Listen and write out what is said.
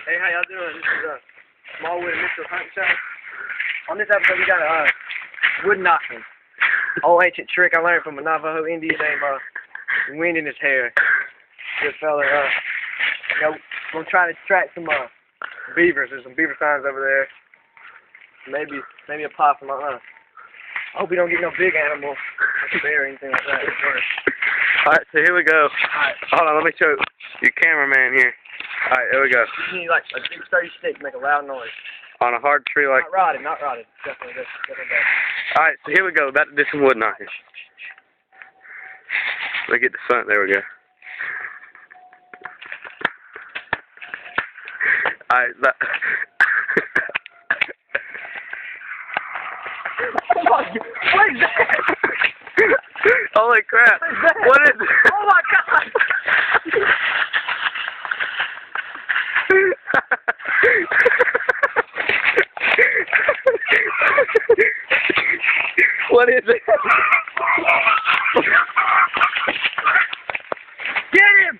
Hey, how y'all doing? This is Smallwood and Mr. Hunt Show. On this episode, we got wood knocking. Old ancient trick I learned from a Navajo Indian named Wind in his hair. Good fella. Gonna try to track some beavers. There's some beaver signs over there. Maybe a possum. I hope we don't get no big animal, like a bear or anything like that. Alright, so here we go. Alright. Hold on, let me show your cameraman here. Alright, here we go. You need like a big sturdy stick to make a loud noise. On a hard tree like... Not rotted. Definitely bad. Alright, so here we go. About to do some wood knocking. Look at the sun. There we go. Alright, Oh my God! What is that? Holy crap! What is it? Oh my God! What is it? Get him!